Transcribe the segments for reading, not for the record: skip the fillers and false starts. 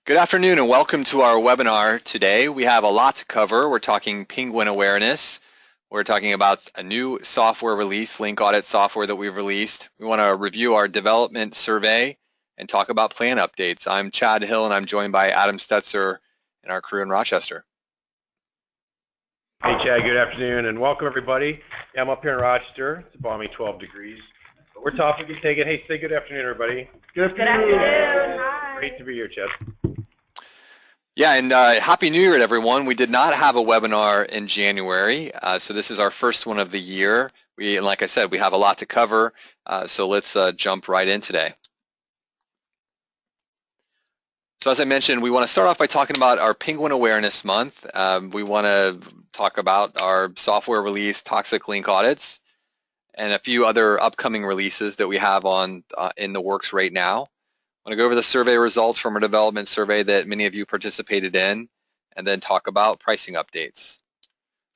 Good afternoon and welcome to our webinar today. We have a lot to cover. We're talking penguin awareness. We're talking about a new software release, link audit software that we've released. We want to review our development survey and talk about plan updates. I'm Chad Hill and I'm joined by Adam Stetzer and our crew in Rochester. Hey Chad, good afternoon and welcome everybody. Yeah, I'm up here in Rochester. It's a balmy 12 degrees. But we're tough, we can take it. Hey, say good afternoon everybody. Good afternoon. Hi. Great to be here, Chad. Yeah, and Happy New Year to everyone. We did not have a webinar in January, so this is our first one of the year. And like I said, we have a lot to cover, so let's jump right in today. So as I mentioned, we want to start off by talking about our Penguin Awareness Month. We want to talk about our software release, toxic link audits, and a few other upcoming releases that we have on in the works right now. I want to go over the survey results from our development survey that many of you participated in, and then talk about pricing updates.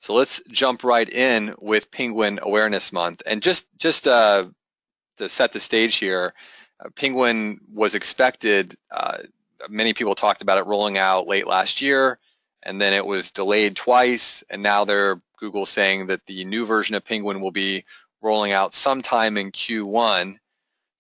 So let's jump right in with Penguin Awareness Month. And just to set the stage here, Penguin was expected, many people talked about it rolling out late last year, and then it was delayed twice, and now Google's saying that the new version of Penguin will be rolling out sometime in Q1.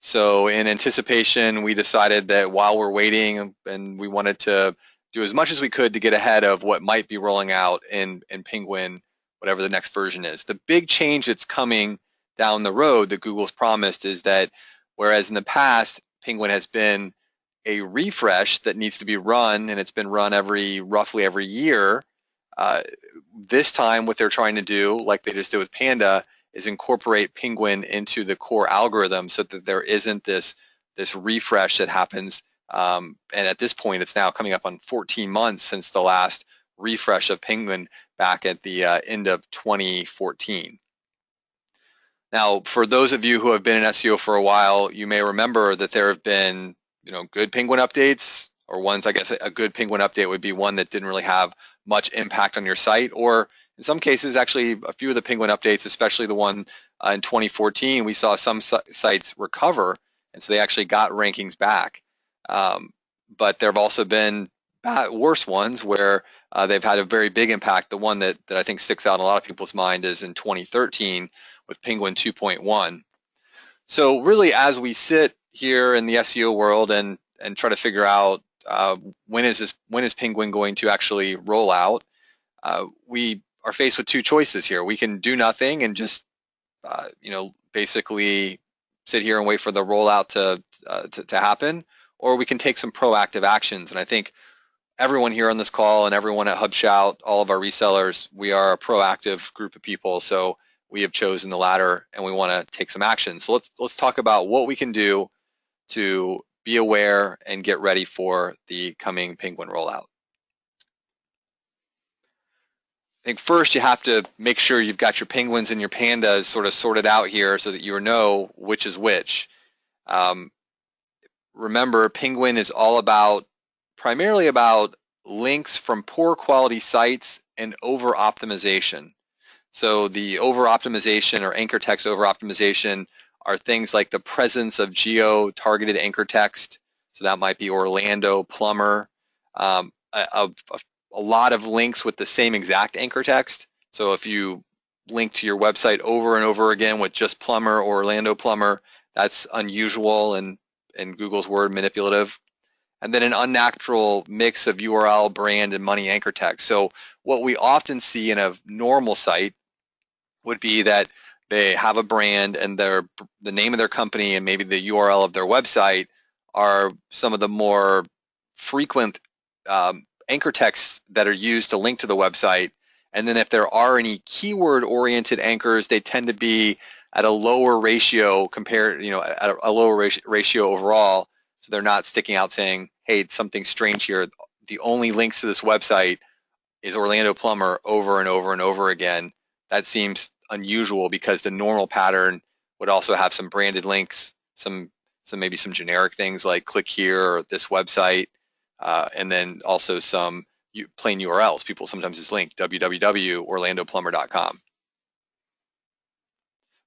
So in anticipation, we decided that while we're waiting, and we wanted to do as much as we could to get ahead of what might be rolling out in Penguin, whatever the next version is. The big change that's coming down the road that Google's promised is that whereas in the past, Penguin has been a refresh that needs to be run, and it's been run roughly every year, this time what they're trying to do, like they just did with Panda, is incorporate Penguin into the core algorithm so that there isn't this refresh that happens. And at this point, it's now coming up on 14 months since the last refresh of Penguin back at the end of 2014. Now, for those of you who have been in SEO for a while, you may remember that there have been, good Penguin updates, or ones, I guess a good Penguin update would be one that didn't really have much impact on your site, or in some cases, actually, a few of the Penguin updates, especially the one in 2014, we saw some sites recover, and so they actually got rankings back. But there have also been worse ones where they've had a very big impact. The one that I think sticks out in a lot of people's mind is in 2013 with Penguin 2.1. So really, as we sit here in the SEO world and try to figure out when is Penguin going to actually roll out, we are faced with two choices here. We can do nothing and just, basically sit here and wait for the rollout to happen, or we can take some proactive actions. And I think everyone here on this call and everyone at HubShout, all of our resellers, we are a proactive group of people. So we have chosen the latter, and we want to take some action. So let's talk about what we can do to be aware and get ready for the coming Penguin rollout. I think first you have to make sure you've got your penguins and your pandas sort of sorted out here so that you know which is which. Remember, Penguin is primarily about links from poor quality sites and over optimization. So the over optimization or anchor text over optimization are things like the presence of geo-targeted anchor text. So that might be Orlando plumber, a lot of links with the same exact anchor text. So if you link to your website over and over again with just plumber or Orlando plumber, that's unusual and in Google's word, manipulative. And then an unnatural mix of URL, brand, and money anchor text. So what we often see in a normal site would be that they have a brand and the name of their company and maybe the URL of their website are some of the more frequent anchor texts that are used to link to the website. And then if there are any keyword-oriented anchors, they tend to be at a lower ratio compared, at a lower ratio overall. So they're not sticking out saying, hey, something strange here. The only links to this website is Orlando plumber over and over and over again. That seems unusual because the normal pattern would also have some branded links, maybe some generic things like click here or this website. And then also some plain URLs. People sometimes just link www.orlandoplumber.com.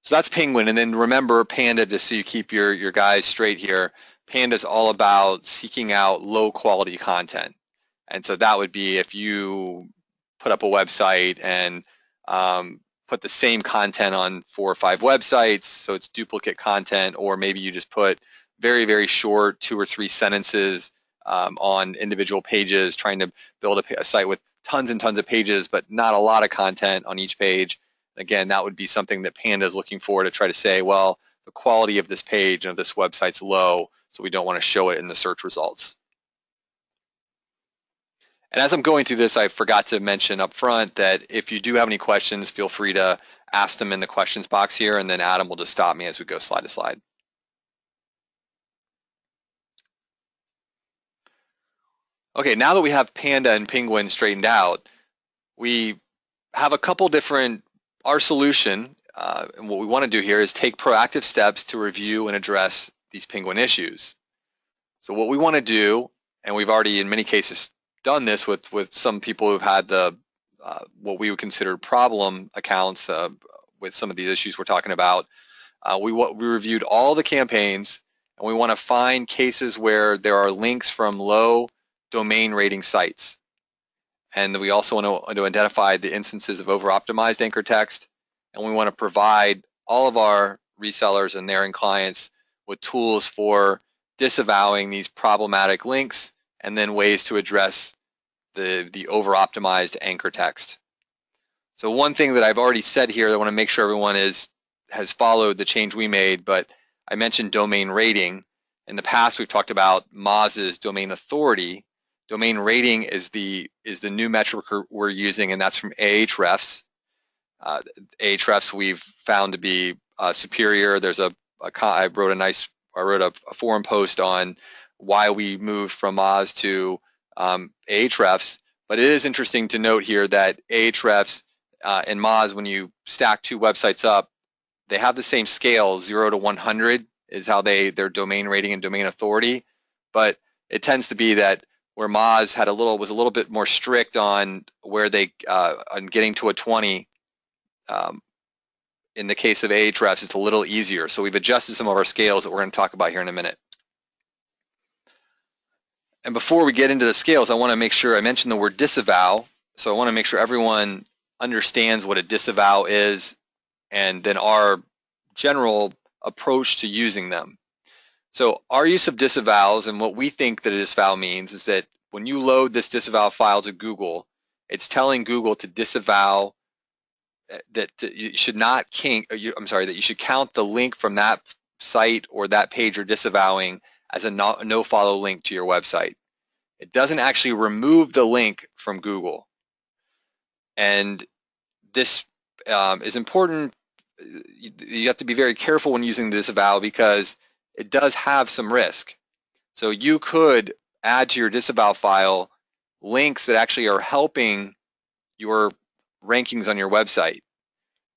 So that's Penguin. And then remember Panda, just so you keep your guys straight here. Pandas all about seeking out low quality content. And so that would be if you put up a website and put the same content on 4 or 5 websites, so it's duplicate content, or maybe you just put very, very short 2 or 3 sentences on individual pages, trying to build a site with tons and tons of pages, but not a lot of content on each page. Again, that would be something that Panda is looking for to try to say, well, the quality of this page and of this website's low, so we don't want to show it in the search results. And as I'm going through this, I forgot to mention up front that if you do have any questions, feel free to ask them in the questions box here, and then Adam will just stop me as we go slide to slide. Okay, now that we have Panda and Penguin straightened out, we have a couple different, our solution, and what we want to do here is take proactive steps to review and address these Penguin issues. So what we want to do, and we've already in many cases done this with some people who've had the what we would consider problem accounts with some of these issues we're talking about. We reviewed all the campaigns, and we want to find cases where there are links from low domain rating sites. And we also want to identify the instances of over-optimized anchor text, and we want to provide all of our resellers and their end clients with tools for disavowing these problematic links, and then ways to address the over-optimized anchor text. So one thing that I've already said here, I want to make sure everyone has followed the change we made, but I mentioned domain rating. In the past, we've talked about Moz's domain authority. Domain rating is the new metric we're using, and that's from Ahrefs. Ahrefs we've found to be superior. There's I wrote a forum post on why we moved from Moz to Ahrefs, but it is interesting to note here that Ahrefs and Moz, when you stack 2 websites up, they have the same scale, 0 to 100 is how their domain rating and domain authority, but it tends to be that where Moz was a little bit more strict on where they on getting to a 20. In the case of Ahrefs, it's a little easier. So we've adjusted some of our scales that we're going to talk about here in a minute. And before we get into the scales, I want to make sure I mentioned the word disavow. So I want to make sure everyone understands what a disavow is, and then our general approach to using them. So our use of disavows, and what we think that a disavow means, is that when you load this disavow file to Google, it's telling Google to disavow that you should not that you should count the link from that site or that page you're disavowing as a no-follow link to your website. It doesn't actually remove the link from Google. And this is important. You have to be very careful when using the disavow because it does have some risk. So you could add to your disavow file links that actually are helping your rankings on your website.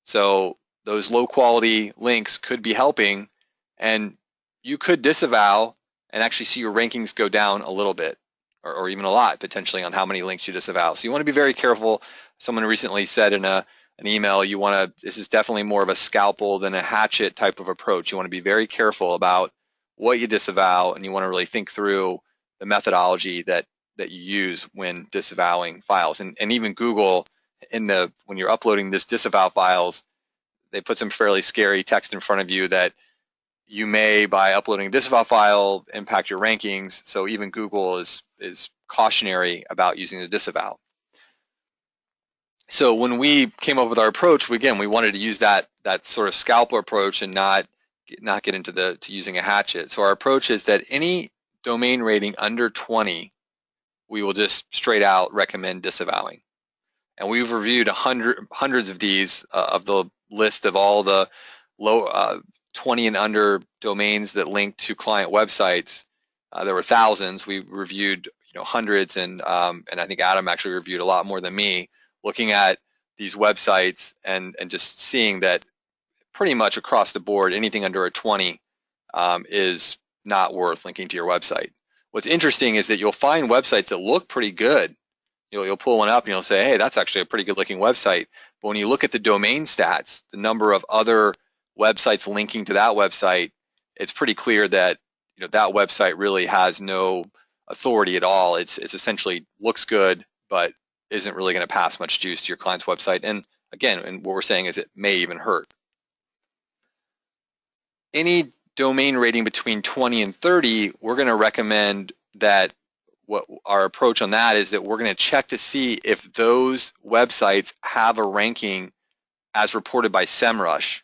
So those low quality links could be helping, and you could disavow and actually see your rankings go down a little bit, or even a lot potentially, on how many links you disavow. So you want to be very careful. Someone recently said in an email, this is definitely more of a scalpel than a hatchet type of approach. You want to be very careful about what you disavow, and you want to really think through the methodology that you use when disavowing files. And even Google, when you're uploading this disavow files, they put some fairly scary text in front of you that you may, by uploading a disavow file, impact your rankings. So even Google is cautionary about using the disavow. So when we came up with our approach, we wanted to use that sort of scalpel approach and not get into using a hatchet. So our approach is that any domain rating under 20, we will just straight out recommend disavowing. And we've reviewed hundreds of these of the list of all the low 20 and under domains that link to client websites. There were thousands. We reviewed hundreds, and I think Adam actually reviewed a lot more than me, looking at these websites and just seeing that pretty much across the board, anything under a 20 is not worth linking to your website. What's interesting is that you'll find websites that look pretty good. You'll pull one up and you'll say, hey, that's actually a pretty good looking website. But when you look at the domain stats, the number of other websites linking to that website, it's pretty clear that that website really has no authority at all. It's essentially looks good, but isn't really going to pass much juice to your client's website. And again, and what we're saying is it may even hurt. Any domain rating between 20 and 30, we're going to recommend that what our approach on that is that we're going to check to see if those websites have a ranking as reported by SEMrush.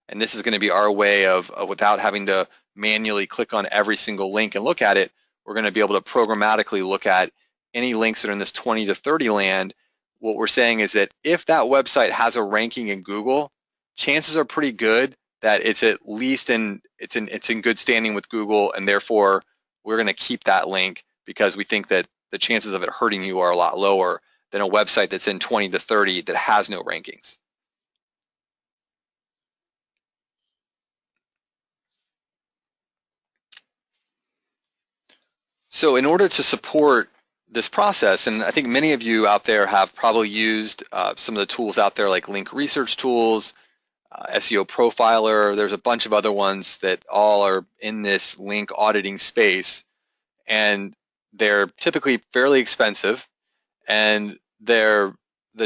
And this is going to be our way of without having to manually click on every single link and look at it, we're going to be able to programmatically look at any links that are in this 20 to 30 land. What we're saying is that if that website has a ranking in Google, chances are pretty good that it's at least in good standing with Google, and therefore we're going to keep that link because we think that the chances of it hurting you are a lot lower than a website that's in 20 to 30 that has no rankings. So in order to support this process, and I think many of you out there have probably used some of the tools out there like link research tools, SEO Profiler, there's a bunch of other ones that all are in this link auditing space, and they're typically fairly expensive, and the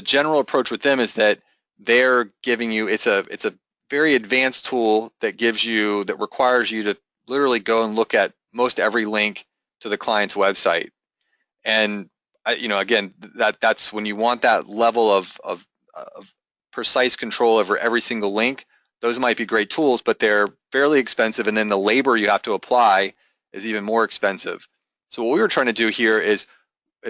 general approach with them is that they're giving you, it's a very advanced tool that requires you to literally go and look at most every link to the client's website. And again, that's when you want that level of precise control over every single link. Those might be great tools, but they're fairly expensive, and then the labor you have to apply is even more expensive. So what we were trying to do here is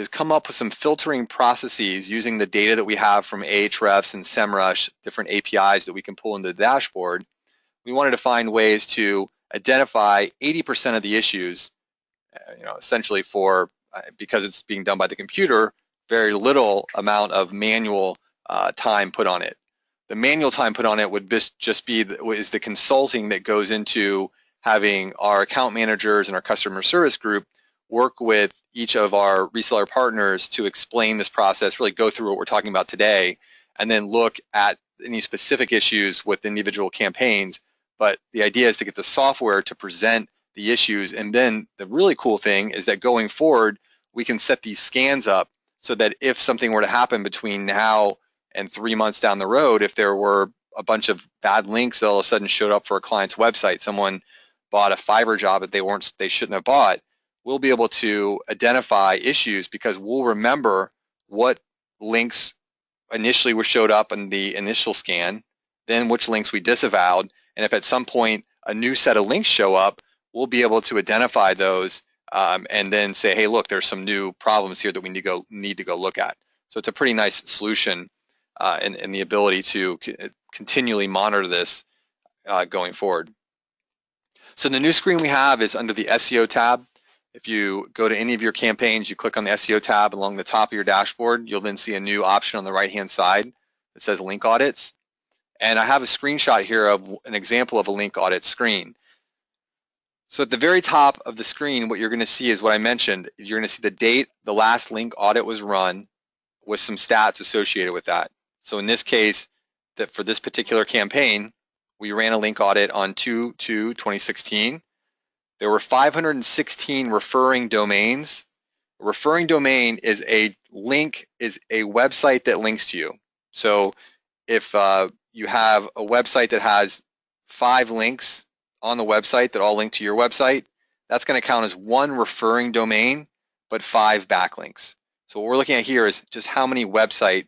come up with some filtering processes using the data that we have from Ahrefs and SEMrush, different APIs that we can pull into the dashboard. We wanted to find ways to identify 80% of the issues, essentially because it's being done by the computer, very little amount of manual time put on it. The manual time put on it would just be the consulting that goes into having our account managers and our customer service group work with each of our reseller partners to explain this process, really go through what we're talking about today, and then look at any specific issues with individual campaigns. But the idea is to get the software to present the issues, and then the really cool thing is that going forward, we can set these scans up so that if something were to happen between now and 3 months down the road, if there were a bunch of bad links that all of a sudden showed up for a client's website, someone bought a Fiverr job that they shouldn't have bought, we'll be able to identify issues because we'll remember what links initially were showed up in the initial scan, then which links we disavowed, and if at some point a new set of links show up, we'll be able to identify those and then say, hey, look, there's some new problems here that we need to go look at. So it's a pretty nice solution and the ability to continually monitor this going forward. So the new screen we have is under the SEO tab. If you go to any of your campaigns, you click on the SEO tab along the top of your dashboard, you'll then see a new option on the right-hand side that says link audits. And I have a screenshot here of an example of a link audit screen. So at the very top of the screen, what you're going to see is what I mentioned. You're going to see the date the last link audit was run with some stats associated with that. So in this case, that for this particular campaign, we ran a link audit on 2/2/2016. There were 516 referring domains. A referring domain is a website that links to you. So if you have a website that has 5 links on the website that all link to your website, that's going to count as 1 referring domain, but 5 backlinks. So what we're looking at here is just how many website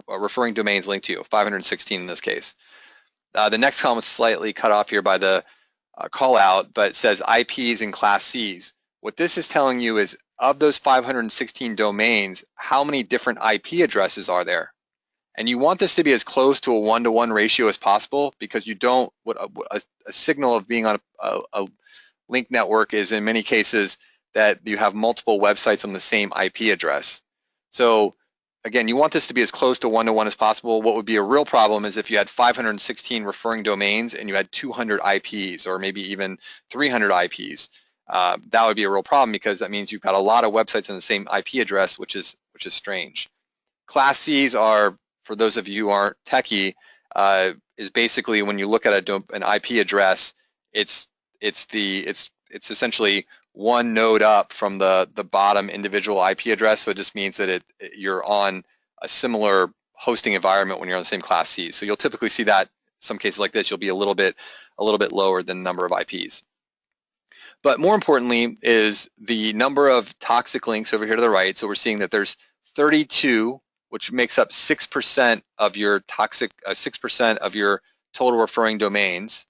referring domains link to you, 516 in this case. The next column is slightly cut off here by the call out, but it says IPs and Class Cs. What this is telling you is of those 516 domains, how many different IP addresses are there? And you want this to be as close to a 1-to-1 ratio as possible because you don't, a signal of being on a link network is in many cases that you have multiple websites on the same IP address. So again, you want this to be as close to 1-to-1 as possible. What would be a real problem is if you had 516 referring domains and you had 200 IPs or maybe even 300 IPs. That would be a real problem because that means you've got a lot of websites on the same IP address, which is strange. Class Cs are, for those of you who aren't techie, is basically when you look at an IP address, it's it's essentially one node up from the bottom individual IP address. So it just means that you're on a similar hosting environment when you're on the same class C. So you'll typically see that in some cases like this, you'll be a little bit lower than the number of IPs. But more importantly is the number of toxic links over here to the right. So we're seeing that there's 32, which makes up 6% of your 6% of your total referring domains.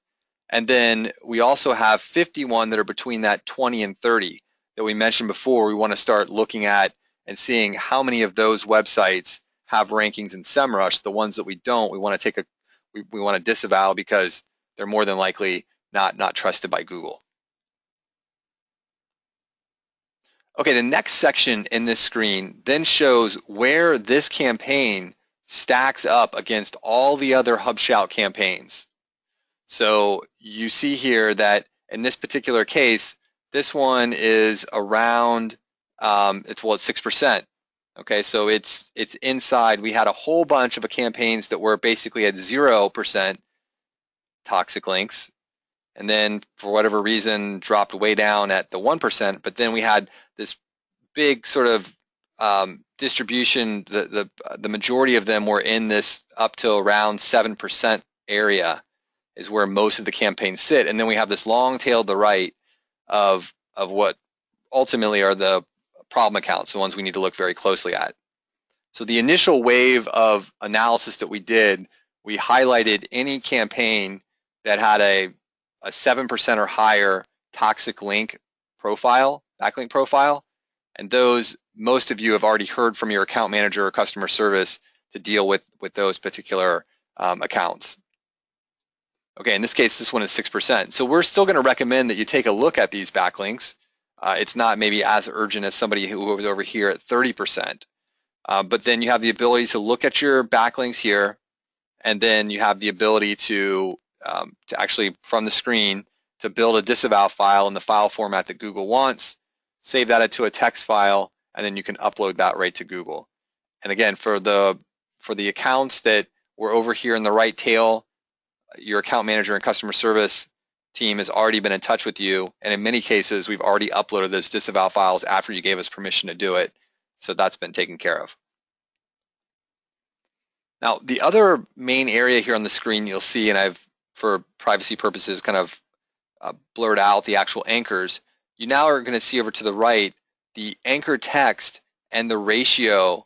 And then we also have 51 that are between that 20 and 30 that we mentioned before. We want to start looking at and seeing how many of those websites have rankings in SEMrush. The ones that we don't, we want to we want to disavow because they're more than likely not trusted by Google. Okay, the next section in this screen then shows where this campaign stacks up against all the other HubShout campaigns. So you see here that in this particular case, this one is around, it's 6%. Okay, so it's inside. We had a whole bunch of campaigns that were basically at 0% toxic links, and then for whatever reason dropped way down at the 1%. But then we had this big sort of distribution. The majority of them were in this up to around 7% area is where most of the campaigns sit. And then we have this long tail to the right of what ultimately are the problem accounts, the ones we need to look very closely at. So the initial wave of analysis that we did, we highlighted any campaign that had a 7% or higher toxic link profile, backlink profile, and those, most of you have already heard from your account manager or customer service to deal with those particular accounts. Okay, in this case, this one is 6%. So we're still going to recommend that you take a look at these backlinks. It's not maybe as urgent as somebody who was over here at 30%. But then you have the ability to look at your backlinks here, and then you have the ability to actually, from the screen, to build a disavow file in the file format that Google wants, save that into a text file, and then you can upload that right to Google. And again, for the accounts that were over here in the right tail, your account manager and customer service team has already been in touch with you, and in many cases, we've already uploaded those disavow files after you gave us permission to do it, so that's been taken care of. Now, the other main area here on the screen you'll see, and I've, for privacy purposes, kind of blurred out the actual anchors, you now are going to see over to the right the anchor text and the ratio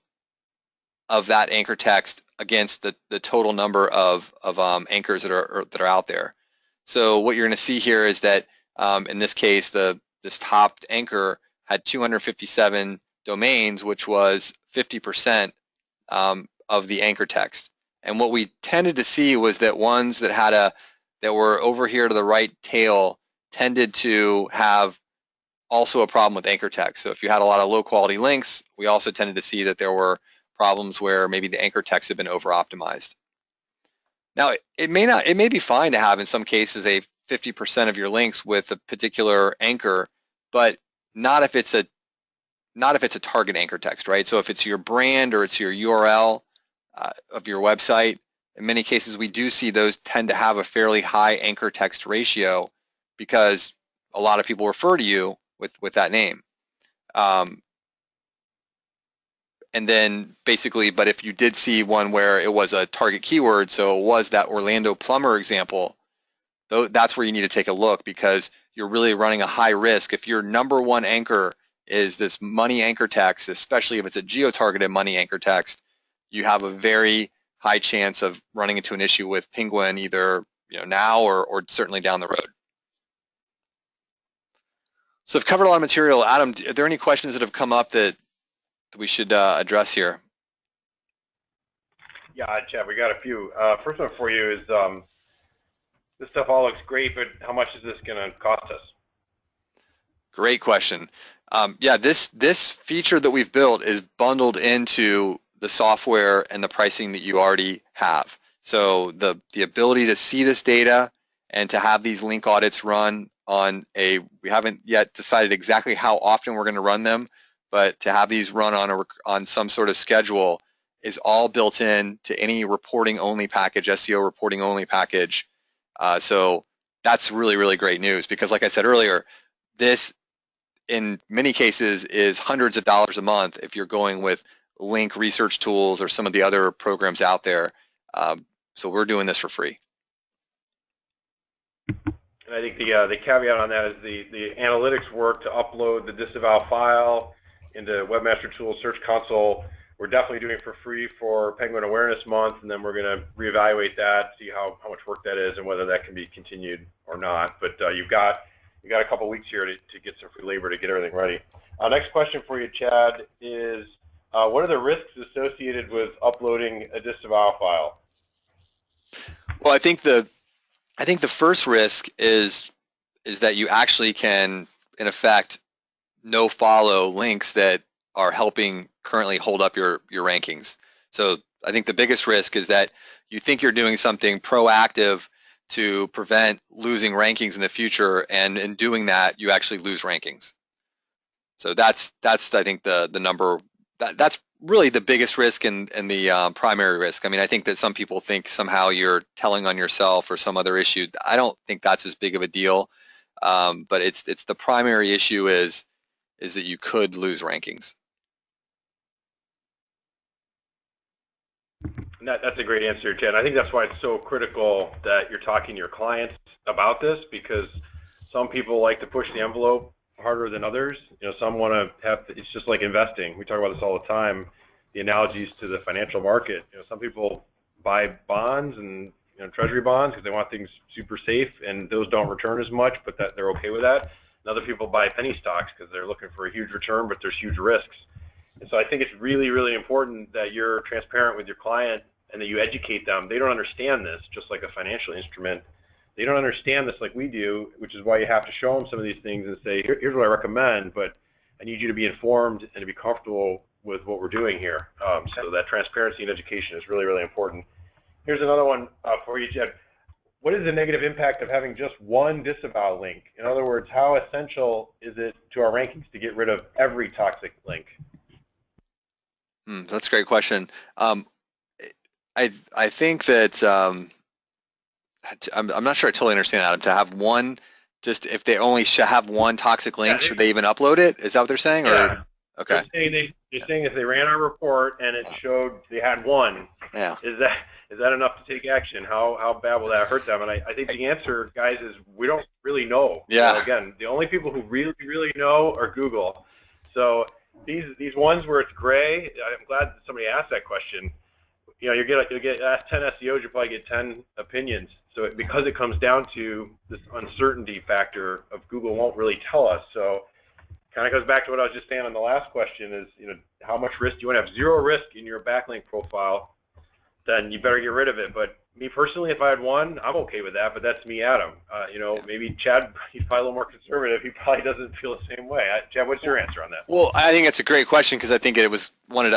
of that anchor text against the total number of anchors that are out there. So what you're going to see here is that in this case, this top anchor had 257 domains, which was 50% of the anchor text. And what we tended to see was that ones that were over here to the right tail tended to have also a problem with anchor text. So if you had a lot of low quality links, we also tended to see that there were problems where maybe the anchor text had been over optimized. Now, it may be fine to have in some cases a 50% of your links with a particular anchor, but not if it's a target anchor text, right? So if it's your brand or it's your URL of your website, in many cases we do see those tend to have a fairly high anchor text ratio because a lot of people refer to you with that name. And then basically, but if you did see one where it was a target keyword, so it was that Orlando plumber example, that's where you need to take a look because you're really running a high risk. If your number one anchor is this money anchor text, especially if it's a geo-targeted money anchor text, you have a very high chance of running into an issue with Penguin either now or certainly down the road. So I've covered a lot of material. Adam, are there any questions that have come up that we should address here? Yeah, Chad, we got a few. First one for you is this stuff all looks great, but how much is this going to cost us? Great question. Yeah, this feature that we've built is bundled into the software and the pricing that you already have. So the ability to see this data and to have these link audits run on we haven't yet decided exactly how often we're going to run them, but to have these run on some sort of schedule is all built in to any reporting only package, SEO reporting only package. So that's really, really great news, because like I said earlier, this in many cases is hundreds of dollars a month if you're going with link research tools or some of the other programs out there. So we're doing this for free. And I think the caveat on that is the analytics work to upload the disavow file into Webmaster Tools Search Console. We're definitely doing it for free for Penguin Awareness Month, and then we're going to reevaluate that, see how much work that is, and whether that can be continued or not. But you've got a couple weeks here to get some free labor to get everything ready. Next question for you, Chad, is what are the risks associated with uploading a disavow file? Well, I think the first risk is that you actually can, in effect, no follow links that are helping currently hold up your rankings. So I think the biggest risk is that you think you're doing something proactive to prevent losing rankings in the future, and in doing that, you actually lose rankings. So that's I think the number, that's really the biggest risk and the primary risk. I mean, I think that some people think somehow you're telling on yourself or some other issue. I don't think that's as big of a deal, but it's the primary issue is that you could lose rankings. That's a great answer, Chad. I think that's why it's so critical that you're talking to your clients about this, because some people like to push the envelope harder than others. You know, some want to have, it's just like investing. We talk about this all the time, the analogies to the financial market. You know, some people buy bonds and treasury bonds because they want things super safe, and those don't return as much, but that they're okay with that. And other people buy penny stocks because they're looking for a huge return, but there's huge risks. And so I think it's really, really important that you're transparent with your client and that you educate them. They don't understand this, just like a financial instrument. They don't understand this like we do, which is why you have to show them some of these things and say, here's what I recommend, but I need you to be informed and to be comfortable with what we're doing here. So that transparency and education is really, really important. Here's another one for you, Jed. What is the negative impact of having just one disavow link? In other words, how essential is it to our rankings to get rid of every toxic link? That's a great question. I think that I'm not sure I totally understand, Adam. To have one, just if they only have one toxic link, should they even upload it? Is that what they're saying? Yeah. Or okay. They're saying if they ran our report and it showed they had one, is that enough to take action? How bad will that hurt them? And I think the answer, guys, is we don't really know. Yeah. So again, the only people who really, really know are Google. So these ones where it's gray, I'm glad that somebody asked that question. You know, you'll get asked 10 SEOs, you'll probably get 10 opinions. So because it comes down to this uncertainty factor of Google won't really tell us. So kind of goes back to what I was just saying on the last question is, how much risk do you want to have? Zero risk in your backlink profile, then you better get rid of it. But me personally, if I had one, I'm okay with that, but that's me, Adam. Maybe Chad, he's probably a little more conservative. He probably doesn't feel the same way. Chad, what's your answer on that? Well, I think it's a great question, because I think I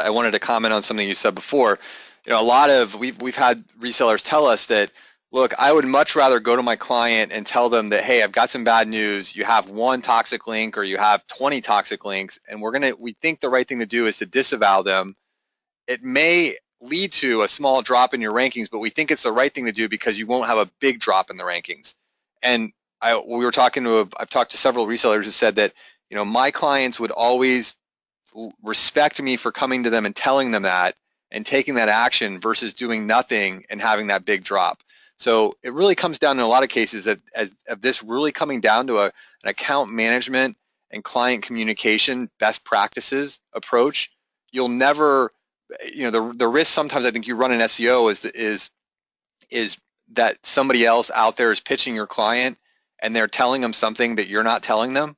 wanted to comment on something you said before. A lot of, we've had resellers tell us that, look, I would much rather go to my client and tell them that, hey, I've got some bad news. You have one toxic link or you have 20 toxic links, and we think the right thing to do is to disavow them. It may lead to a small drop in your rankings, but we think it's the right thing to do because you won't have a big drop in the rankings. And I've talked to several resellers who said that, my clients would always respect me for coming to them and telling them that and taking that action versus doing nothing and having that big drop. So it really comes down in a lot of cases of this really coming down to an account management and client communication best practices approach. You'll never, the risk sometimes I think you run in SEO is that somebody else out there is pitching your client and they're telling them something that you're not telling them.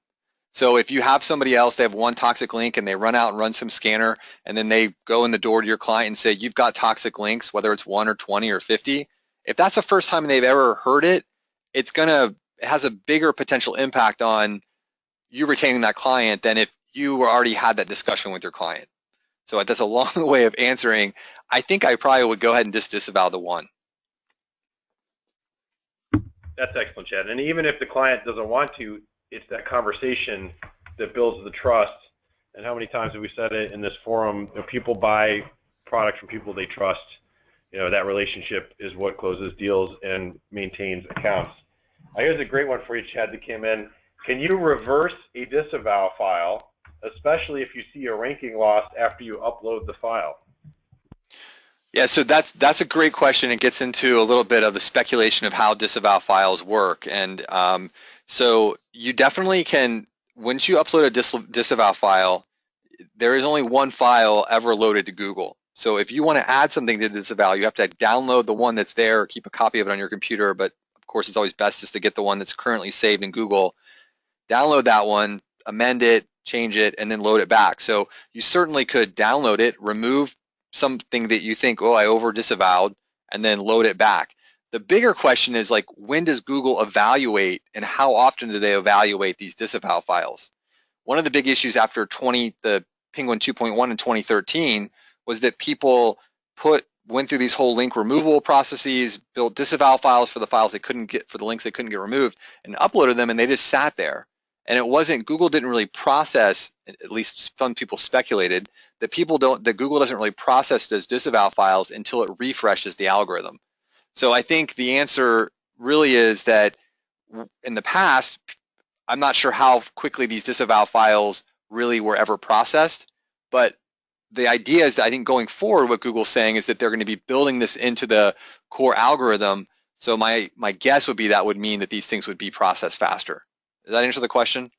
So if you have somebody else, they have one toxic link and they run out and run some scanner, and then they go in the door to your client and say, you've got toxic links, whether it's 1 or 20 or 50. If that's the first time they've ever heard it, it has a bigger potential impact on you retaining that client than if you already had that discussion with your client. So that's a long way of answering. I think I probably would go ahead and just disavow the one. That's excellent, Chad. And even if the client doesn't want to, it's that conversation that builds the trust. And how many times have we said it in this forum? People buy products from people they trust. That relationship is what closes deals and maintains accounts. Here's a great one for you, Chad, that came in. Can you reverse a disavow file, especially if you see a ranking loss after you upload the file? Yeah, so that's a great question. It gets into a little bit of the speculation of how disavow files work. And so you definitely can, once you upload a disavow file, there is only one file ever loaded to Google. So if you want to add something to disavow, you have to download the one that's there, or keep a copy of it on your computer. But of course, it's always best just to get the one that's currently saved in Google, download that one, amend it, change it, and then load it back. So you certainly could download it, remove something that you think, oh, I over disavowed, and then load it back. The bigger question is, like, when does Google evaluate, and how often do they evaluate these disavow files? One of the big issues after the Penguin 2.1 in 2013 was that people went through these whole link removal processes, built disavow files for the files they couldn't get, for the links they couldn't get removed, and uploaded them, and they just sat there. And Google didn't really process, at least some people speculated, that Google doesn't really process those disavow files until it refreshes the algorithm. So I think the answer really is that in the past, I'm not sure how quickly these disavow files really were ever processed, but the idea is that I think going forward, what Google's saying is that they're going to be building this into the core algorithm. So my guess would be that would mean that these things would be processed faster. Does that answer the question?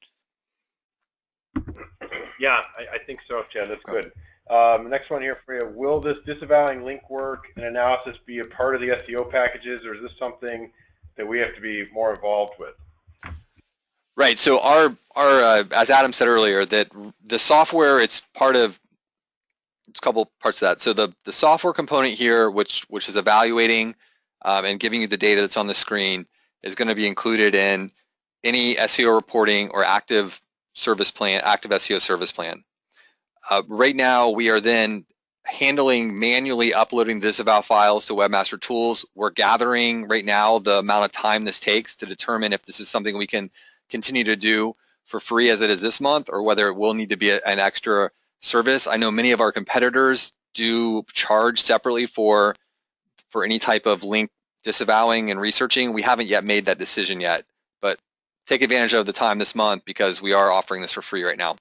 Yeah, I think so, Chad. That's good. Next one here for you. Will this disavowing link work and analysis be a part of the SEO packages, or is this something that we have to be more involved with? Right. So our as Adam said earlier, that the software, it's a couple parts of that. So the software component here, which is evaluating and giving you the data that's on the screen, is going to be included in any SEO reporting or active SEO service plan. Right now, we are then manually uploading disavow files to Webmaster Tools. We're gathering right now the amount of time this takes to determine if this is something we can continue to do for free as it is this month, or whether it will need to be an extra service. I know many of our competitors do charge separately for any type of link disavowing and researching. We haven't yet made that decision yet, but take advantage of the time this month because we are offering this for free right now.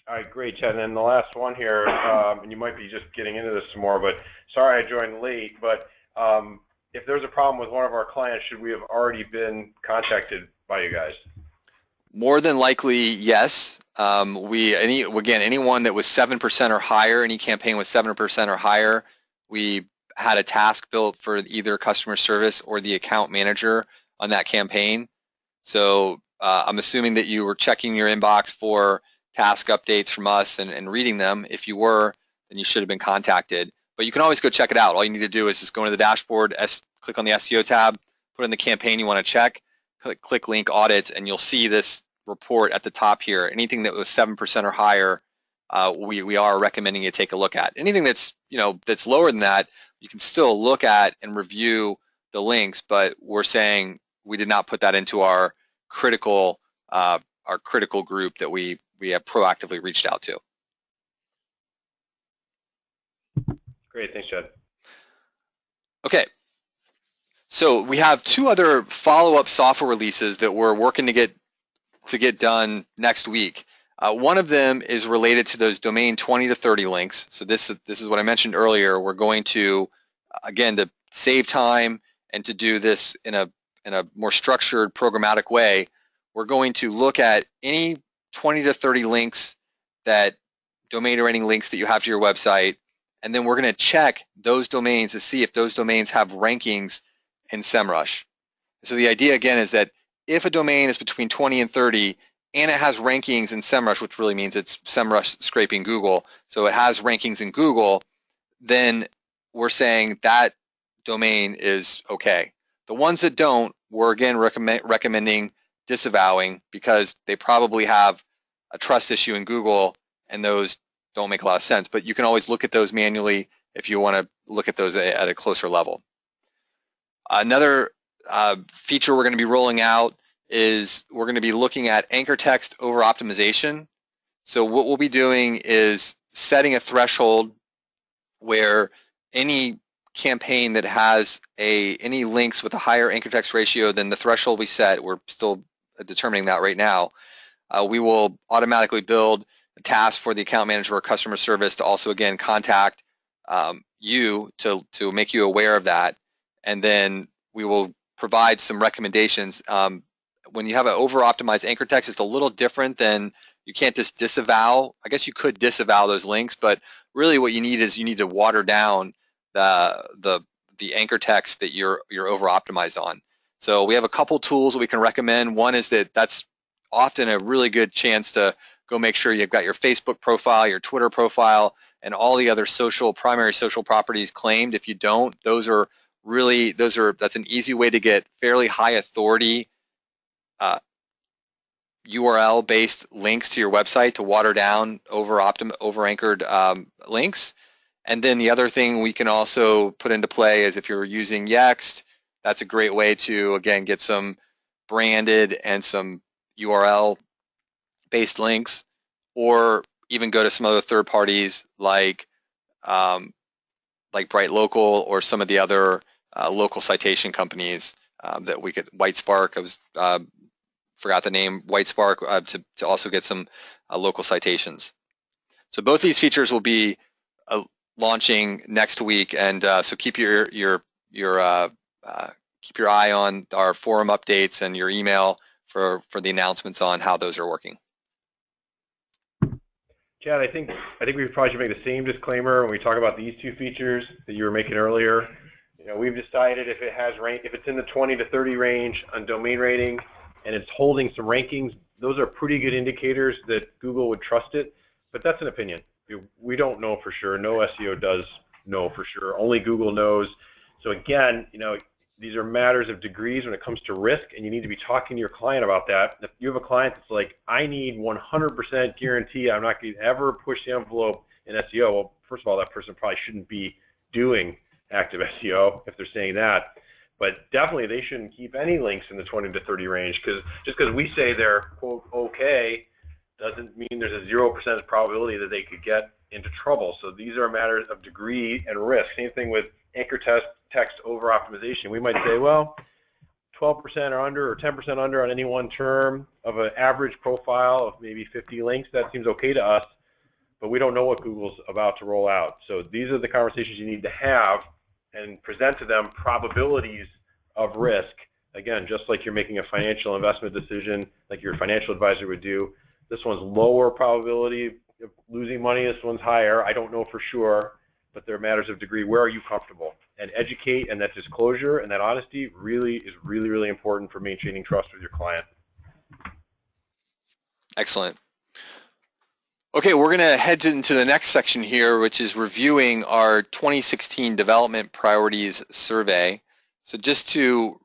All right, great, Chad. And then the last one here, and you might be just getting into this some more, but sorry I joined late, but if there's a problem with one of our clients, should we have already been contacted by you guys? More than likely, yes. Anyone that was 7% or higher, any campaign with 7% or higher, we had a task built for either customer service or the account manager on that campaign. So I'm assuming that you were checking your inbox for task updates from us and reading them. If you were, then you should have been contacted. But you can always go check it out. All you need to do is just go into the dashboard, click on the SEO tab, put in the campaign you want to check, click link audits, and you'll see this report at the top here. Anything that was 7% or higher, we are recommending you take a look at. Anything that's that's lower than that, you can still look at and review the links, but we're saying we did not put that into our critical group that we have proactively reached out to. Great, thanks, Chad. Okay, so we have two other follow-up software releases that we're working to get done next week. One of them is related to those domain 20 to 30 links. So this is what I mentioned earlier. We're going to, again, to save time and to do this in a more structured, programmatic way, we're going to look at any 20 to 30 links, that domain rating links that you have to your website, and then we're going to check those domains to see if those domains have rankings in SEMrush. So the idea, again, is that if a domain is between 20 and 30 and it has rankings in SEMrush, which really means it's SEMrush scraping Google, so it has rankings in Google, then we're saying that domain is okay. The ones that don't, we're again recommending disavowing because they probably have a trust issue in Google and those don't make a lot of sense. But you can always look at those manually if you want to look at those at a closer level. Another feature we're going to be rolling out is we're going to be looking at anchor text over optimization. So what we'll be doing is setting a threshold where any campaign that has any links with a higher anchor text ratio than the threshold we set, we're still determining that right now, we will automatically build a task for the account manager or customer service to also, again, contact you to make you aware of that. And then we will provide some recommendations. When you have an over-optimized anchor text, it's a little different than, you can't just disavow. I guess you could disavow those links, but really what you need is you need to water down the anchor text that you're over-optimized on. So we have a couple tools that we can recommend. One is that's often a really good chance to go make sure you've got your Facebook profile, your Twitter profile, and all the other primary social properties claimed. If you don't, that's an easy way to get fairly high authority URL-based links to your website to water down over-anchored links. And then the other thing we can also put into play is if you're using Yext, that's a great way to, again, get some branded and some URL-based links, or even go to some other third parties like Bright Local or some of the other local citation companies that we could, Whitespark, forgot the name, Whitespark, to also get some local citations. So both these features will be launching next week, and so keep your eye on our forum updates and your email for the announcements on how those are working. Chad, I think we probably should make the same disclaimer when we talk about these two features that you were making earlier. You know, we've decided if it's in the 20 to 30 range on domain rating and it's holding some rankings, those are pretty good indicators that Google would trust it. But that's an opinion. We don't know for sure. No SEO does know for sure. Only Google knows. So again, you know, these are matters of degrees when it comes to risk, and you need to be talking to your client about that. If you have a client that's like, I need 100% guarantee I'm not going to ever push the envelope in SEO, well, first of all, that person probably shouldn't be doing active SEO if they're saying that. But definitely they shouldn't keep any links in the 20 to 30 range, because just because we say they're, quote, okay, doesn't mean there's a 0% probability that they could get into trouble. So these are matters of degree and risk. Same thing with anchor text over optimization. We might say, well, 12% or under, or 10% under on any one term of an average profile of maybe 50 links, that seems okay to us, but we don't know what Google's about to roll out. So these are the conversations you need to have and present to them probabilities of risk. Again, just like you're making a financial investment decision, like your financial advisor would do. This one's lower probability of losing money, this one's higher. I don't know for sure, but they're matters of degree. Where are you comfortable? And educate, and that disclosure and that honesty is really important for maintaining trust with your client. Excellent. Okay, we're going to head into the next section here, which is reviewing our 2016 Development Priorities Survey. So just to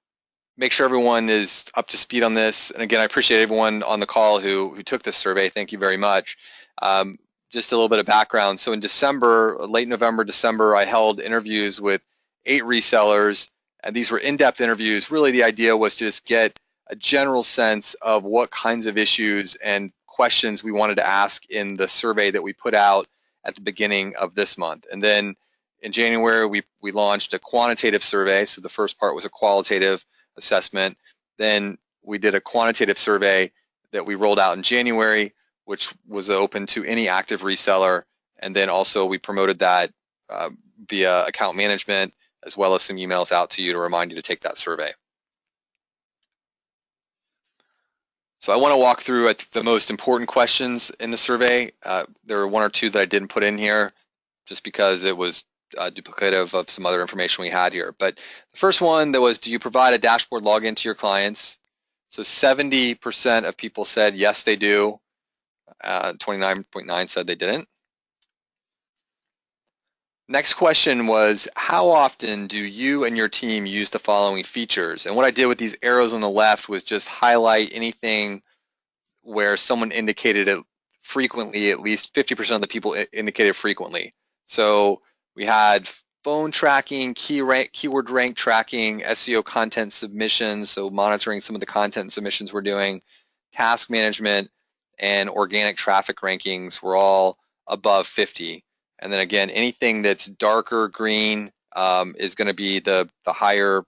make sure everyone is up to speed on this, and again, I appreciate everyone on the call who took this survey. Thank you very much. Just a little bit of background. So in December, late November, December, I held interviews with 8 resellers, and these were in-depth interviews. Really, the idea was to just get a general sense of what kinds of issues and questions we wanted to ask in the survey that we put out at the beginning of this month. And then in January, we launched a quantitative survey. So the first part was a qualitative assessment. Then we did a quantitative survey that we rolled out in January, which was open to any active reseller. And then also we promoted that via account management, as well as some emails out to you to remind you to take that survey. So I want to walk through the most important questions in the survey. There were 1 or 2 that I didn't put in here just because it was duplicative of some other information we had here. But the first one that was, do you provide a dashboard login to your clients? So 70% of people said yes, they do. 29.9 said they didn't. Next question was, how often do you and your team use the following features? And what I did with these arrows on the left was just highlight anything where someone indicated it frequently. At least 50% of the people indicated frequently. So we had phone tracking, keyword rank tracking, SEO content submissions, so monitoring some of the content submissions we're doing, task management, and organic traffic rankings were all above 50. And then again, anything that's darker green is going to be the higher,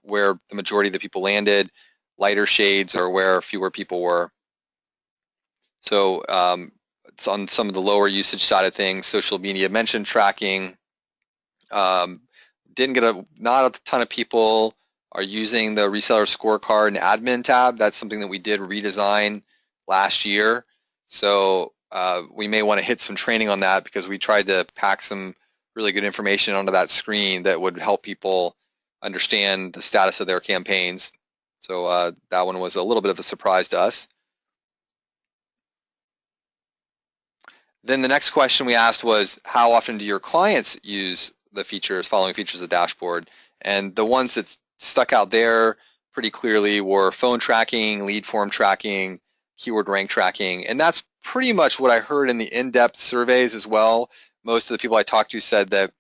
where the majority of the people landed. Lighter shades are where fewer people were. So it's on some of the lower usage side of things. Social media mention tracking. Didn't get not a ton of people are using the reseller scorecard and admin tab. That's something that we did redesign last year. So we may want to hit some training on that, because we tried to pack some really good information onto that screen that would help people understand the status of their campaigns. So that one was a little bit of a surprise to us. Then the next question we asked was, how often do your clients use the following features of the dashboard? And the ones that stuck out there pretty clearly were phone tracking, lead form tracking, keyword rank tracking. And that's pretty much what I heard in the in-depth surveys as well. Most of the people I talked to said that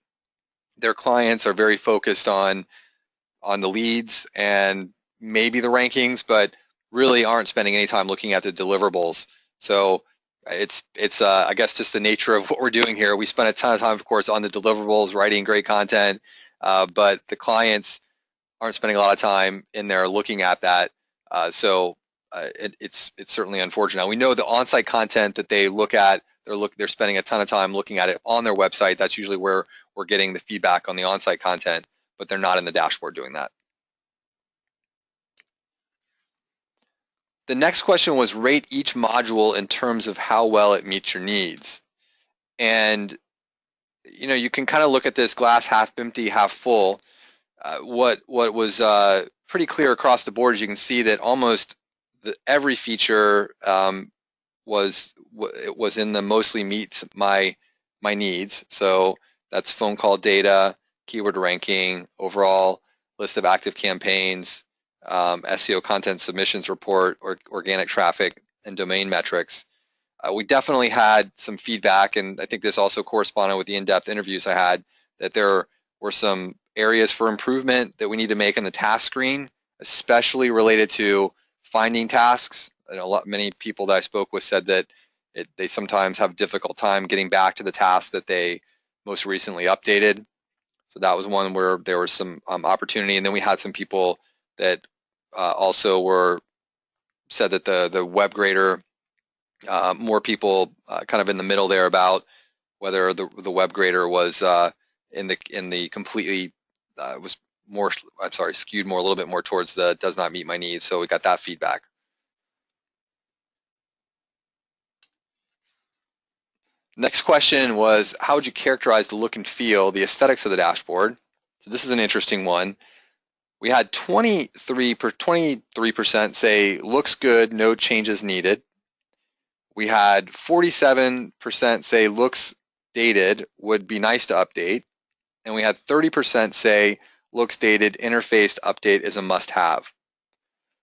their clients are very focused on the leads and maybe the rankings, but really aren't spending any time looking at the deliverables. So it's I guess just the nature of what we're doing here. We spend a ton of time, of course, on the deliverables, writing great content, but the clients aren't spending a lot of time in there looking at that. So it's certainly unfortunate. Now, we know the on-site content that they look at, they're spending a ton of time looking at it on their website. That's usually where we're getting the feedback on the on-site content, but they're not in the dashboard doing that. The next question was, rate each module in terms of how well it meets your needs. And you can kind of look at this glass half empty, half full. What was pretty clear across the board is you can see that almost every feature was in the mostly meets my needs. So that's phone call data, keyword ranking, overall list of active campaigns, SEO content submissions report, or organic traffic, and domain metrics. We definitely had some feedback, and I think this also corresponded with the in-depth interviews I had, that there were some areas for improvement that we need to make in the task screen, especially related to finding tasks. Many people that I spoke with said that they sometimes have a difficult time getting back to the tasks that they most recently updated. So that was one where there was some opportunity. And then we had some people that also said that the web grader, more people kind of in the middle there about whether the web grader was in the completely was more, skewed more a little bit more towards the does not meet my needs. So we got that feedback. Next question was, how would you characterize the look and feel, the aesthetics of the dashboard? So this is an interesting one. We had 23% say looks good, no changes needed. We had 47% say looks dated, would be nice to update. And we had 30% say looks dated, interface update is a must-have.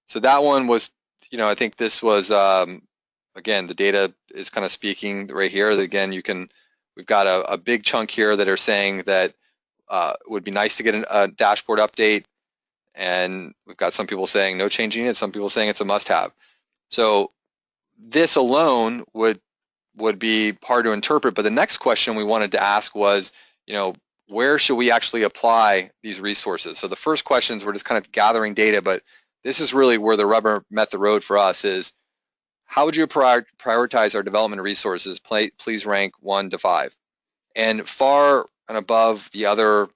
So that one was, I think this was, again, the data is kind of speaking right here. Again, we've got a big chunk here that are saying that it would be nice to get a dashboard update. And we've got some people saying no change needed, some people saying it's a must-have. So this alone would be hard to interpret, but the next question we wanted to ask was, where should we actually apply these resources? So the first questions were just kind of gathering data, but this is really where the rubber met the road for us is, how would you prioritize our development resources? Please rank 1 to 5. And far and above the other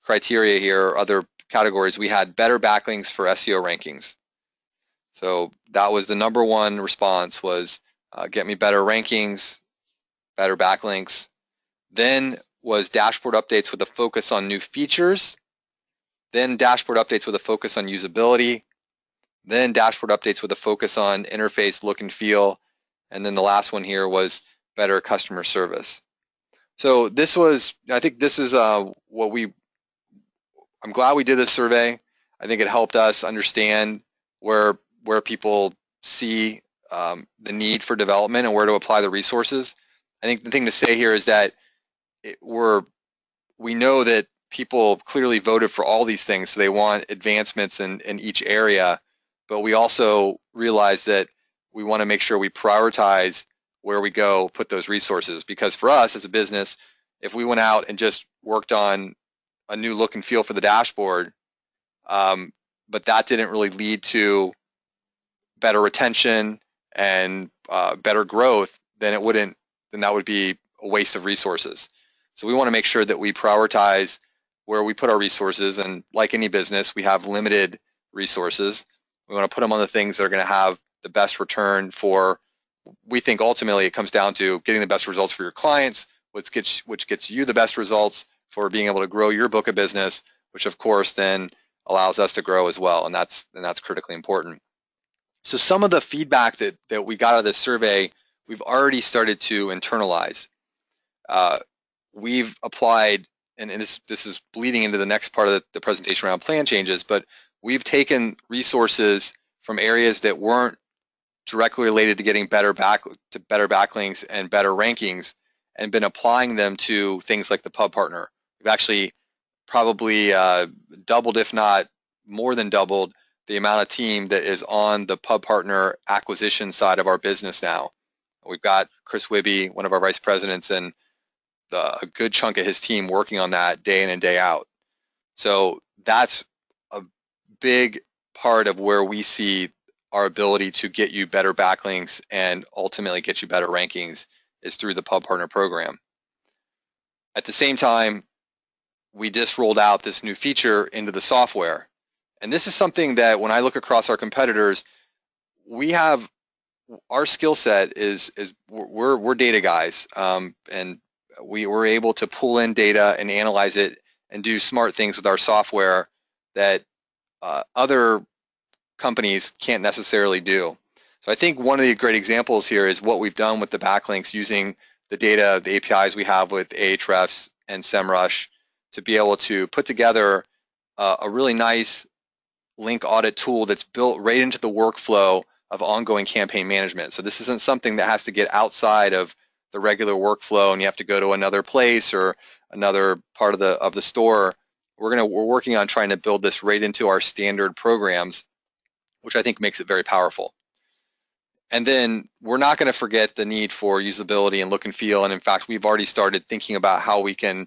criteria here, other categories, we had better backlinks for SEO rankings. So that was the number one response, was get me better rankings, better backlinks. Then was dashboard updates with a focus on new features. Then dashboard updates with a focus on usability. Then dashboard updates with a focus on interface, look and feel. And then the last one here was better customer service. So this was, I think this is I'm glad we did this survey. I think it helped us understand where people see the need for development and where to apply the resources. I think the thing to say here is that we know that people clearly voted for all these things, so they want advancements in each area, but we also realize that we want to make sure we prioritize where we go put those resources, because for us as a business, if we went out and just worked on a new look and feel for the dashboard, but that didn't really lead to better retention and better growth, then that would be a waste of resources. So we want to make sure that we prioritize where we put our resources, and like any business, we have limited resources. We want to put them on the things that are going to have the best return for, we think ultimately it comes down to getting the best results for your clients, which gets you the best results for being able to grow your book of business, which of course then allows us to grow as well, and that's critically important. So some of the feedback that we got out of this survey, we've already started to internalize. We've applied, and this is bleeding into the next part of the presentation around plan changes, but we've taken resources from areas that weren't directly related to getting better backlinks and better rankings, and been applying them to things like the Pub Partner. We've actually probably doubled, if not more than doubled, the amount of team that is on the Pub Partner acquisition side of our business now. We've got Chris Wibby, one of our vice presidents, and a good chunk of his team working on that day in and day out. So that's a big part of where we see our ability to get you better backlinks and ultimately get you better rankings is through the Pub Partner program. At the same time, we just rolled out this new feature into the software. And this is something that when I look across our competitors, we have, our skill set is we're data guys, and we're able to pull in data and analyze it and do smart things with our software that other companies can't necessarily do. So I think one of the great examples here is what we've done with the backlinks using the data, the APIs we have with Ahrefs and SEMrush to be able to put together a really nice link audit tool that's built right into the workflow of ongoing campaign management. So this isn't something that has to get outside of the regular workflow and you have to go to another place or another part of the store. We're working on trying to build this right into our standard programs, which I think makes it very powerful. And then we're not going to forget the need for usability and look and feel. And in fact, we've already started thinking about how we can,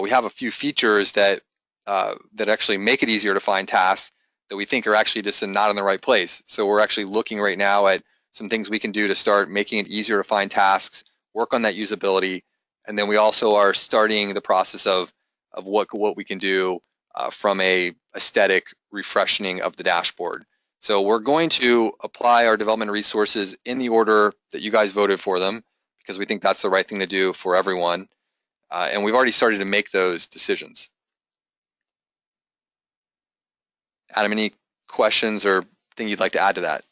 we have a few features that actually make it easier to find tasks that we think are actually just not in the right place. So we're actually looking right now at some things we can do to start making it easier to find tasks, work on that usability. And then we also are starting the process of what we can do from a aesthetic refreshing of the dashboard. So we're going to apply our development resources in the order that you guys voted for them, because we think that's the right thing to do for everyone. And we've already started to make those decisions. Adam, any questions or thing you'd like to add to that?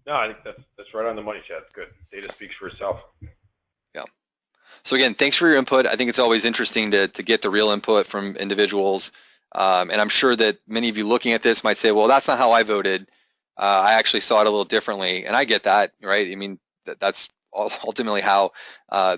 No, I think that's right on the money, Chad. It's good. Data speaks for itself. Yeah. So again, thanks for your input. I think it's always interesting to get the real input from individuals. And I'm sure that many of you looking at this might say, well, that's not how I voted. I actually saw it a little differently. And I get that, right? I mean, that's ultimately how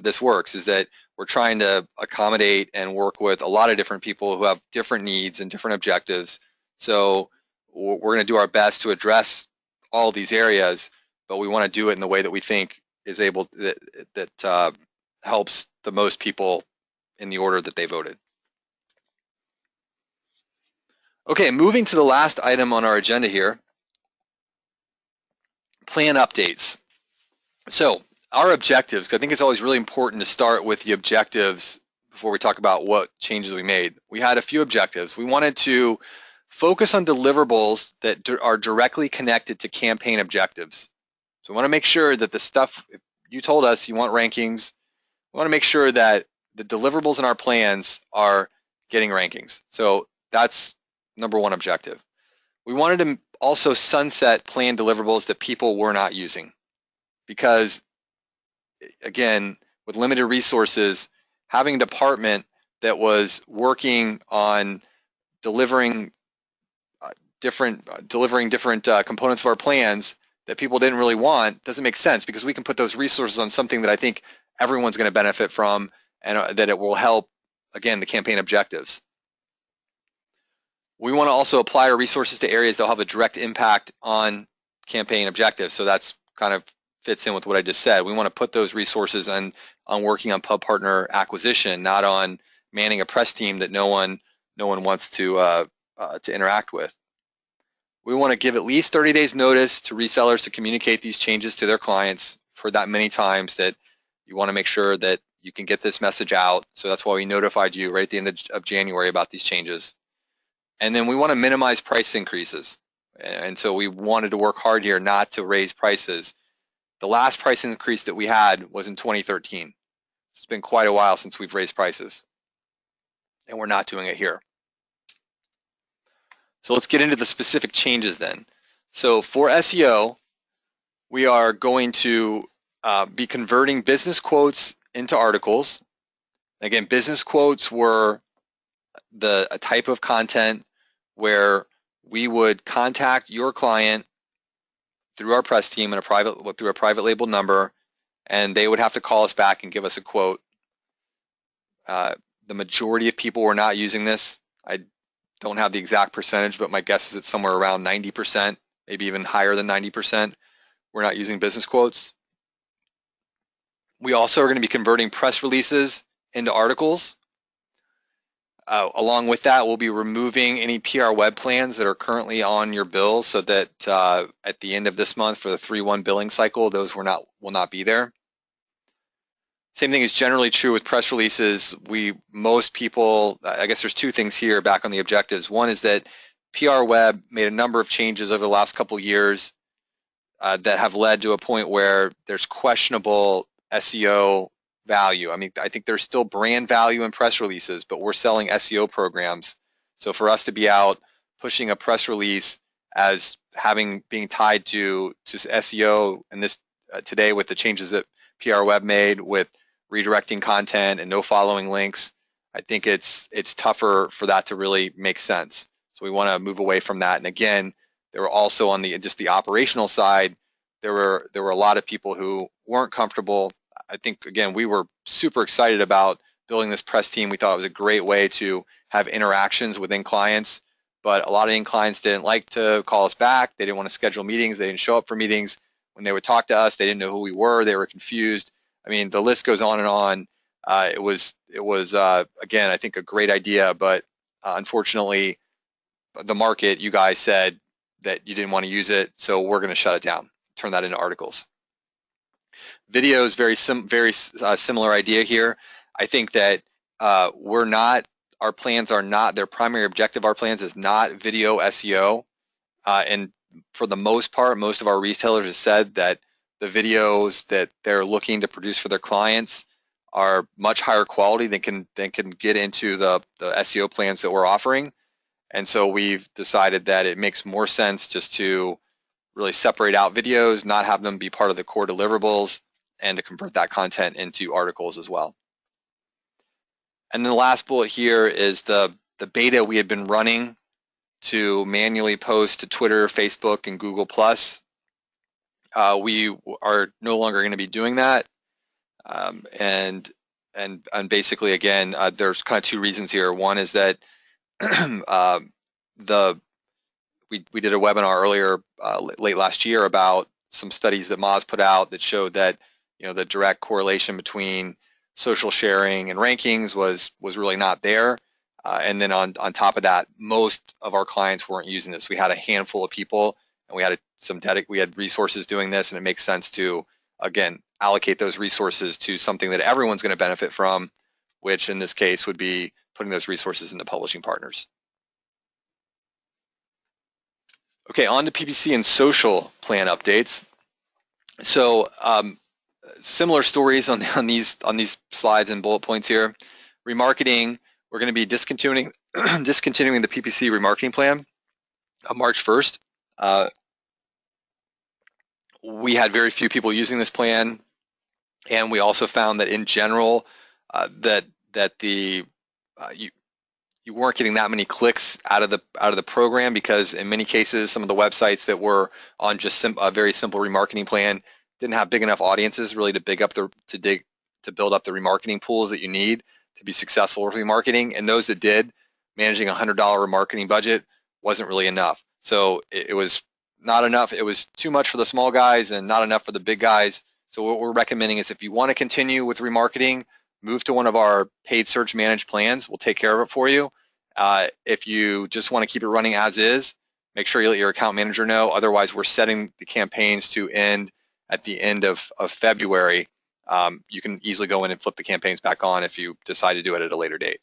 this works, is that we're trying to accommodate and work with a lot of different people who have different needs and different objectives. So we're going to do our best to address all these areas, but we want to do it in the way that we think is able, that helps the most people in the order that they voted. Okay, moving to the last item on our agenda here, plan updates. So our objectives, I think it's always really important to start with the objectives before we talk about what changes we made. We had a few objectives. We wanted to focus on deliverables that are directly connected to campaign objectives. So we want to make sure that the stuff, if you told us you want rankings, we want to make sure that the deliverables in our plans are getting rankings. So that's number one objective. We wanted to also sunset plan deliverables that people were not using, because again, with limited resources, having a department that was working on delivering different components of our plans that people didn't really want doesn't make sense, because we can put those resources on something that I think everyone's going to benefit from, and that it will help, again, the campaign objectives. We want to also apply our resources to areas that will have a direct impact on campaign objectives. So that's kind of fits in with what I just said. We want to put those resources on working on Pub Partner acquisition, not on manning a press team that no one wants to interact with. We want to give at least 30 days notice to resellers to communicate these changes to their clients for that many times that you want to make sure that you can get this message out. So that's why we notified you right at the end of January about these changes. And then we want to minimize price increases. And so we wanted to work hard here not to raise prices. The last price increase that we had was in 2013. It's been quite a while since we've raised prices, and we're not doing it here. So let's get into the specific changes then. So for SEO, we are going to be converting business quotes into articles. Again, business quotes were a type of content where we would contact your client through our press team and through a private label number, and they would have to call us back and give us a quote. The majority of people were not using this. I don't have the exact percentage, but my guess is it's somewhere around 90%, maybe even higher than 90%. We're not using business quotes. We also are going to be converting press releases into articles. Along with that, we'll be removing any PR web plans that are currently on your bill, so that at the end of this month for the 3/1 billing cycle, those will not be there. Same thing is generally true with press releases. Most people, I guess there's two things here back on the objectives. One is that PR web made a number of changes over the last couple of years that have led to a point where there's questionable SEO value. I mean, I think there's still brand value in press releases, but we're selling SEO programs. So for us to be out pushing a press release as being tied to SEO, and this today with the changes that PR web made with redirecting content and no following links, I think it's tougher for that to really make sense. So we want to move away from that. And again, there were also on just the operational side, there were a lot of people who weren't comfortable. I think, again, we were super excited about building this press team. We thought it was a great way to have interactions within clients, but a lot of clients didn't like to call us back. They didn't want to schedule meetings. They didn't show up for meetings. When they would talk to us, they didn't know who we were. They were confused. I mean, the list goes on and on. It was again, I think a great idea, but unfortunately, the market, you guys said that you didn't want to use it, so we're going to shut it down, turn that into articles. Video is very similar idea here. I think that our plans are not, their primary objective, our plans is not video SEO. And for the most part, most of our retailers have said that the videos that they're looking to produce for their clients are much higher quality than can get into the SEO plans that we're offering. And so we've decided that it makes more sense just to really separate out videos, not have them be part of the core deliverables, and to convert that content into articles as well. And then the last bullet here is the beta we had been running to manually post to Twitter, Facebook, and Google+. We are no longer going to be doing that. And basically, again, there's kind of two reasons here. One is that we did a webinar earlier late last year about some studies that Moz put out that showed that the direct correlation between social sharing and rankings was really not there. And then on top of that, most of our clients weren't using this. We had a handful of people, and we had resources doing this, and it makes sense to, again, allocate those resources to something that everyone's going to benefit from, which in this case would be putting those resources into publishing partners. Okay, on to PPC and social plan updates. So similar stories on these slides and bullet points here. Remarketing, we're going to be discontinuing the PPC remarketing plan on March 1st. We had very few people using this plan, and we also found that in general that you weren't getting that many clicks out of the program, because in many cases some of the websites that were on just a very simple remarketing plan didn't have big enough audiences really to build up the remarketing pools that you need to be successful with remarketing. And those that did, managing a $100 remarketing budget wasn't really enough. So it was not enough. It was too much for the small guys and not enough for the big guys. So what we're recommending is, if you want to continue with remarketing, move to one of our paid search managed plans. We'll take care of it for you. If you just want to keep it running as is, make sure you let your account manager know. Otherwise, we're setting the campaigns to end at the end of February. You can easily go in and flip the campaigns back on if you decide to do it at a later date.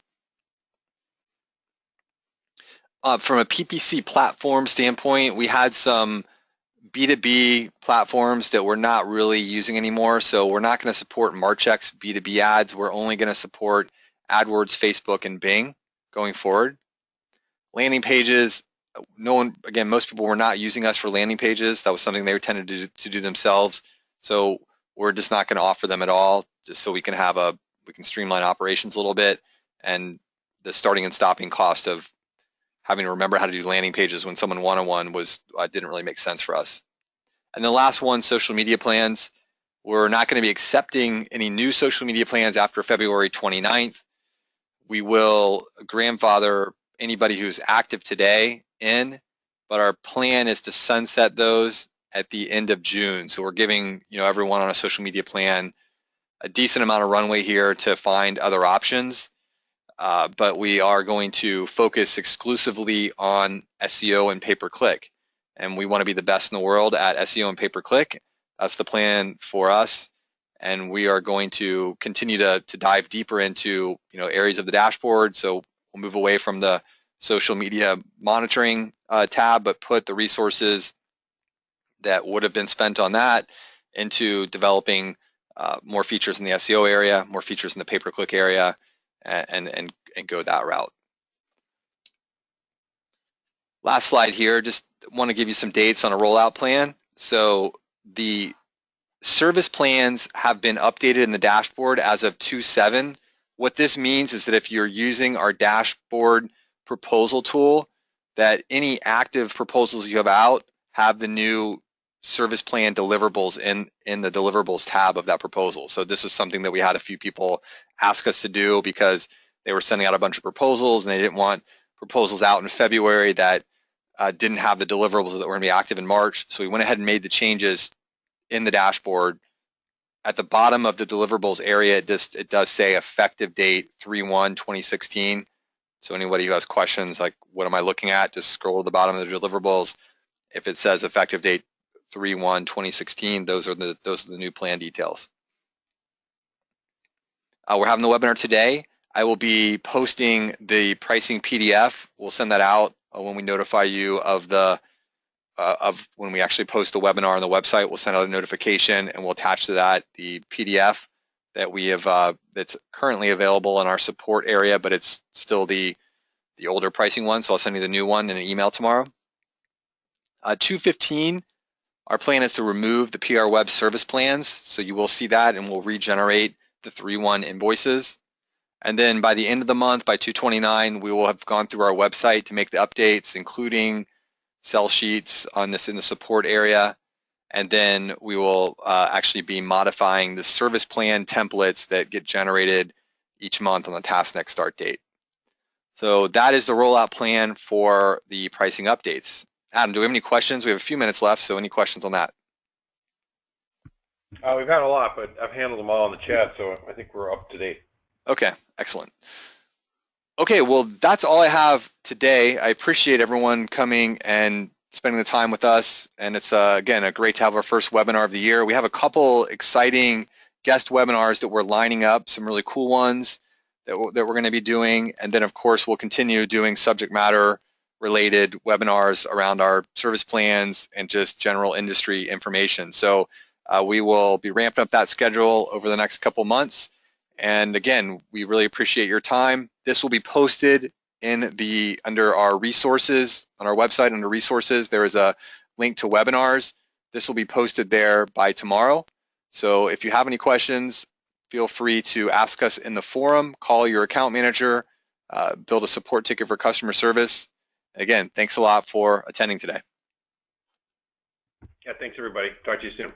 From a PPC platform standpoint, we had some B2B platforms that we're not really using anymore. So we're not going to support Marchex B2B ads. We're only going to support AdWords, Facebook, and Bing going forward. Landing pages, most people were not using us for landing pages. That was something they tended to do themselves. So we're just not going to offer them at all, just so we can streamline operations a little bit. And the starting and stopping cost of having to remember how to do landing pages when someone one-on-one didn't really make sense for us. And the last one, social media plans. We're not going to be accepting any new social media plans after February 29th. We will grandfather anybody who's active today in, but our plan is to sunset those at the end of June. So we're giving everyone on a social media plan a decent amount of runway here to find other options. But we are going to focus exclusively on SEO and pay-per-click. And we want to be the best in the world at SEO and pay-per-click. That's the plan for us. And we are going to continue to dive deeper into areas of the dashboard. So we'll move away from the social media monitoring tab, but put the resources that would have been spent on that into developing more features in the SEO area, more features in the pay-per-click area, and go that route. Last slide here, just want to give you some dates on a rollout plan. So the service plans have been updated in the dashboard as of 2/7. What this means is that if you're using our dashboard proposal tool, that any active proposals you have out have the new service plan deliverables in the deliverables tab of that proposal. So this is something that we had a few people ask us to do because they were sending out a bunch of proposals and they didn't want proposals out in February that didn't have the deliverables that were going to be active in March. So we went ahead and made the changes in the dashboard. At the bottom of the deliverables area, it does say effective date 3/1/2016. So anybody who has questions like, what am I looking at? Just scroll to the bottom of the deliverables. If it says effective date 3/1/2016, those are the new plan details. We're having the webinar today. I will be posting the pricing PDF. We'll send that out when we notify you of when we actually post the webinar on the website. We'll send out a notification and we'll attach to that the PDF that we have that's currently available in our support area, but it's still the older pricing one. So I'll send you the new one in an email tomorrow. 2/15. Our plan is to remove the PR web service plans. So you will see that and we'll regenerate the 3/1 invoices. And then by the end of the month, by 2/29, we will have gone through our website to make the updates, including sell sheets on this in the support area. And then we will actually be modifying the service plan templates that get generated each month on the task next start date. So that is the rollout plan for the pricing updates. Adam, do we have any questions? We have a few minutes left, so any questions on that? We've had a lot, but I've handled them all in the chat, so I think we're up to date. Okay, excellent. Okay, well, that's all I have today. I appreciate everyone coming and spending the time with us, and it's, again, great to have our first webinar of the year. We have a couple exciting guest webinars that we're lining up, some really cool ones that we're going to be doing, and then, of course, we'll continue doing subject matter related webinars around our service plans and just general industry information. So we will be ramping up that schedule over the next couple months. And again, we really appreciate your time. This will be posted under our resources on our website. Under resources, there is a link to webinars. This will be posted there by tomorrow. So if you have any questions, feel free to ask us in the forum, call your account manager, build a support ticket for customer service. Again, thanks a lot for attending today. Yeah, thanks everybody. Talk to you soon.